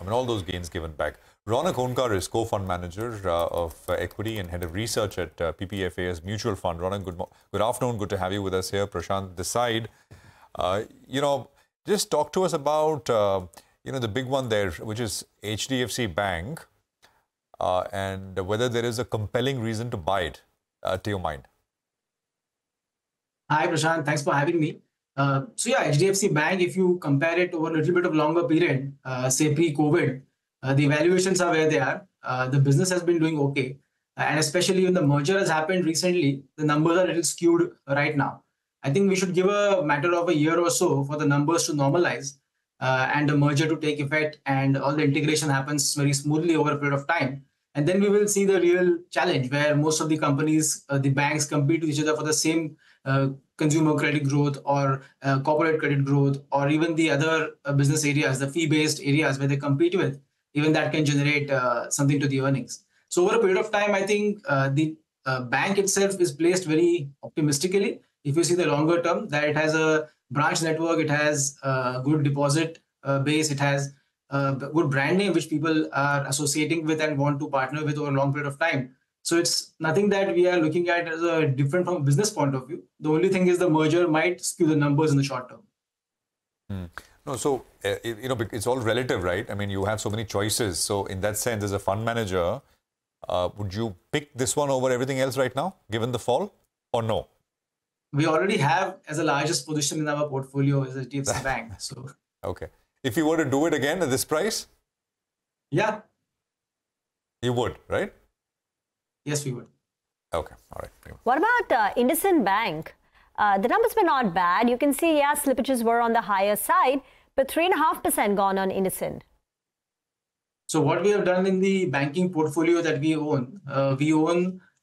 I mean, all those gains given back. Raunak Onkar is co-fund manager of equity and head of research at PPFAS Mutual Fund. Raunak, good afternoon. Good to have you with us here. Prashant this side. Just talk to us about, the big one there, which is HDFC Bank, and whether there is a compelling reason to buy it, to your mind. Hi, Prashant. Thanks for having me. HDFC Bank, if you compare it over a little bit of longer period, say pre-COVID, the valuations are where they are. The business has been doing okay. And especially when the merger has happened recently, the numbers are a little skewed right now. I think we should give a matter of a year or so for the numbers to normalize and the merger to take effect and all the integration happens very smoothly over a period of time. And then we will see the real challenge where most of the companies, the banks compete with each other for the same consumer credit growth or corporate credit growth, or even the other business areas, the fee-based areas where they compete with, even that can generate something to the earnings. So over a period of time, I think the bank itself is placed very optimistically. If you see the longer term, that it has a branch network, it has a good deposit base, it has a good brand name which people are associating with and want to partner with over a long period of time. So it's nothing that we are looking at as a different from a business point of view. The only thing is the merger might skew the numbers in the short term. No, so, it's all relative, right? I mean, you have so many choices. So in that sense, as a fund manager, would you pick this one over everything else right now, given the fall, or no? We already have as the largest position in our portfolio as HDFC Bank. So okay. If you were to do it again at this price? Yeah. You would, right? Yes, we would. Okay, all right. What about IndusInd Bank? The numbers were not bad. You can see, yeah, slippages were on the higher side, but 3.5% gone on IndusInd. So what we have done in the banking portfolio that we own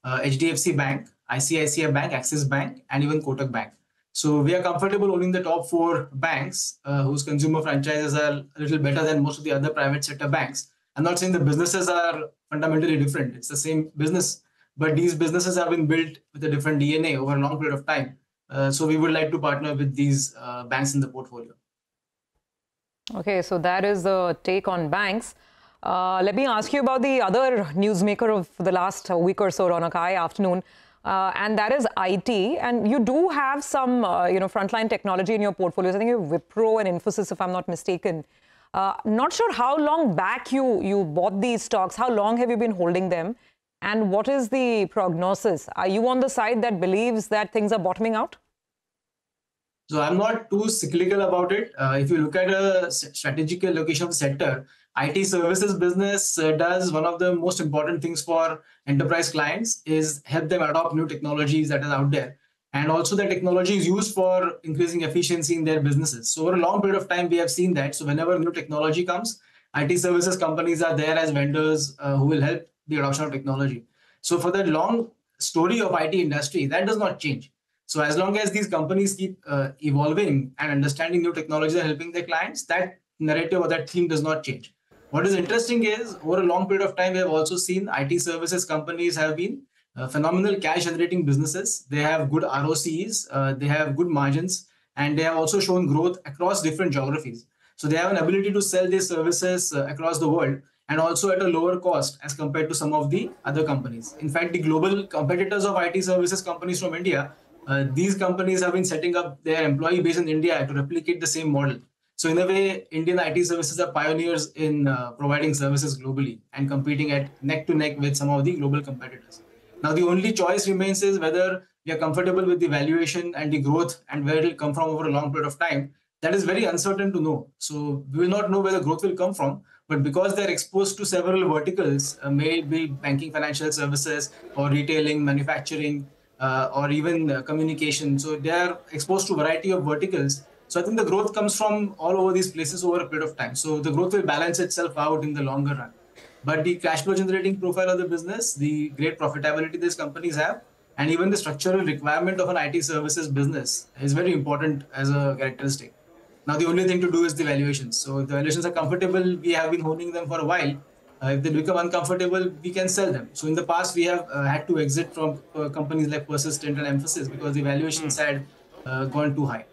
HDFC Bank, ICICI Bank, Axis Bank, and even Kotak Bank. So we are comfortable owning the top 4 banks whose consumer franchises are a little better than most of the other private sector banks. I'm not saying the businesses are fundamentally different. It's the same business, but these businesses have been built with a different DNA over a long period of time. So we would like to partner with these banks in the portfolio. Okay, so that is the take on banks. Let me ask you about the other newsmaker of the last week or so, Raunak, afternoon, and that is IT. And you do have some, frontline technology in your portfolios. I think you have Wipro and Infosys, if I'm not mistaken. Not sure how long back you bought these stocks. How long have you been holding them? And what is the prognosis? Are you on the side that believes that things are bottoming out? So I'm not too cyclical about it. If you look at a strategic location of the sector, IT services business does one of the most important things for enterprise clients is help them adopt new technologies that are out there. And also the technology is used for increasing efficiency in their businesses. So over a long period of time, we have seen that. So whenever new technology comes, IT services companies are there as vendors who will help the adoption of technology. So for the long story of IT industry, that does not change. So as long as these companies keep evolving and understanding new technologies and helping their clients, that narrative or that theme does not change. What is interesting is over a long period of time, we have also seen IT services companies have been phenomenal cash generating businesses. They have good ROCs, they have good margins, and they have also shown growth across different geographies. So they have an ability to sell these services across the world and also at a lower cost as compared to some of the other companies. In fact, the global competitors of IT services companies from India, these companies have been setting up their employee base in India to replicate the same model. So in a way, Indian IT services are pioneers in providing services globally and competing at neck to neck with some of the global competitors. Now, the only choice remains is whether we are comfortable with the valuation and the growth and where it will come from over a long period of time. That is very uncertain to know. So we will not know where the growth will come from, but because they're exposed to several verticals, maybe banking, financial services, or retailing, manufacturing, or even communication. So they are exposed to a variety of verticals. So I think the growth comes from all over these places over a period of time. So the growth will balance itself out in the longer run. But the cash flow generating profile of the business, the great profitability these companies have, and even the structural requirement of an IT services business is very important as a characteristic. Now, the only thing to do is the valuations. So if the valuations are comfortable, we have been holding them for a while. If they become uncomfortable, we can sell them. So in the past, we have had to exit from companies like Persistent and Emphasis because the valuations had gone too high.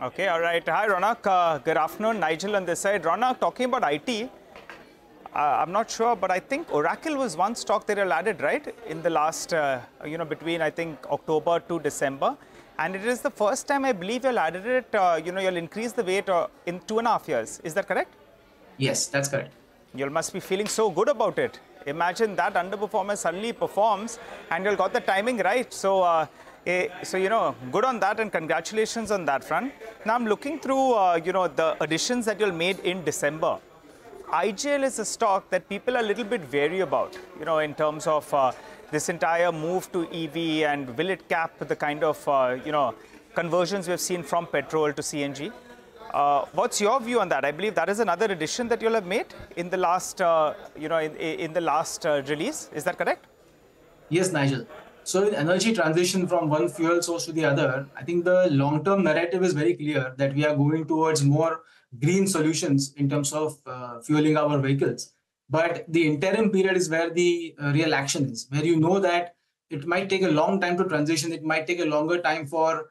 Okay, all right. Hi, Raunak. Good afternoon. Nigel on this side. Raunak, talking about IT, I'm not sure, but I think Oracle was one stock that you added, right? In the last, between, I think, October to December. And it is the first time I believe you'll added it, you'll increase the weight in 2.5 years. Is that correct? Yes, that's correct. You must be feeling so good about it. Imagine that underperformer suddenly performs and you'll got the timing right. So, good on that and congratulations on that front. Now I'm looking through, the additions that you'll made in December. IGL is a stock that people are a little bit wary about, in terms of this entire move to EV and will it cap the kind of, conversions we've seen from petrol to CNG. What's your view on that? I believe that is another addition that you'll have made in the last, in the last release. Is that correct? Yes, Nigel. So in energy transition from one fuel source to the other, I think the long-term narrative is very clear that we are going towards more green solutions in terms of fueling our vehicles. But the interim period is where the real action is, where you know that it might take a long time to transition. It might take a longer time for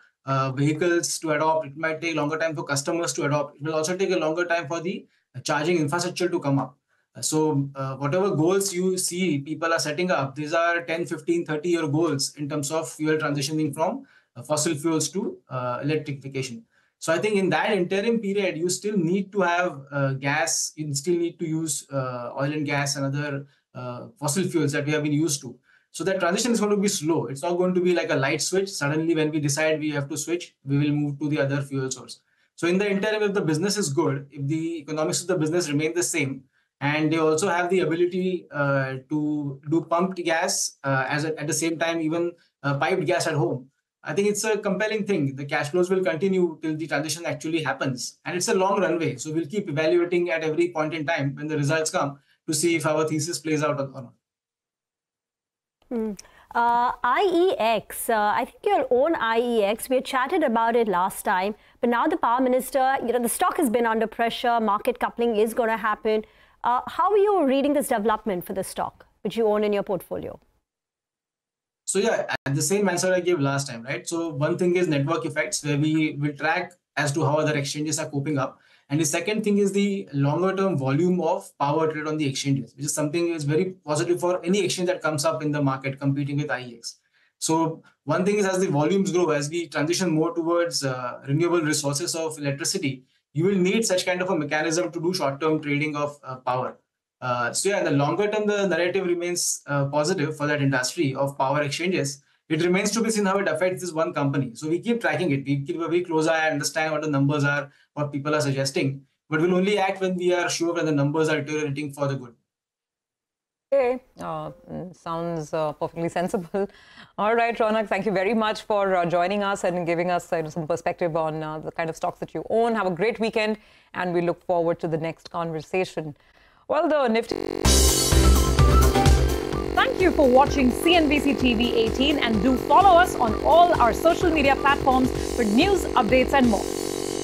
vehicles to adopt. It might take longer time for customers to adopt. It will also take a longer time for the charging infrastructure to come up. So whatever goals you see people are setting up, these are 10, 15, 30-year goals in terms of fuel transitioning from fossil fuels to electrification. So I think in that interim period, you still need to have gas. You still need to use oil and gas and other fossil fuels that we have been used to. So that transition is going to be slow. It's not going to be like a light switch. Suddenly, when we decide we have to switch, we will move to the other fuel source. So in the interim, if the business is good, if the economics of the business remain the same, and they also have the ability to do pumped gas at the same time, even piped gas at home, I think it's a compelling thing. The cash flows will continue till the transition actually happens. And it's a long runway. So we'll keep evaluating at every point in time when the results come to see if our thesis plays out or not. IEX, I think you'll own IEX. We had chatted about it last time. But now the Power Minister, the stock has been under pressure. Market coupling is going to happen. How are you reading this development for the stock, which you own in your portfolio? So yeah, the same answer I gave last time, right? So one thing is network effects, where we will track as to how other exchanges are coping up. And the second thing is the longer term volume of power trade on the exchanges, which is something is very positive for any exchange that comes up in the market competing with IEX. So one thing is, as the volumes grow, as we transition more towards renewable resources of electricity, you will need such kind of a mechanism to do short-term trading of power. So yeah, in the longer term, the narrative remains positive for that industry of power exchanges. It remains to be seen how it affects this one company. So we keep tracking it. We keep a very close eye, understand what the numbers are, what people are suggesting. But we'll only act when we are sure that the numbers are deteriorating for the good. Okay, sounds perfectly sensible. All right, Raunak, thank you very much for joining us and giving us some perspective on the kind of stocks that you own. Have a great weekend, and we look forward to the next conversation. Well, the Nifty... Thank you for watching CNBC TV 18, and do follow us on all our social media platforms for news, updates and more.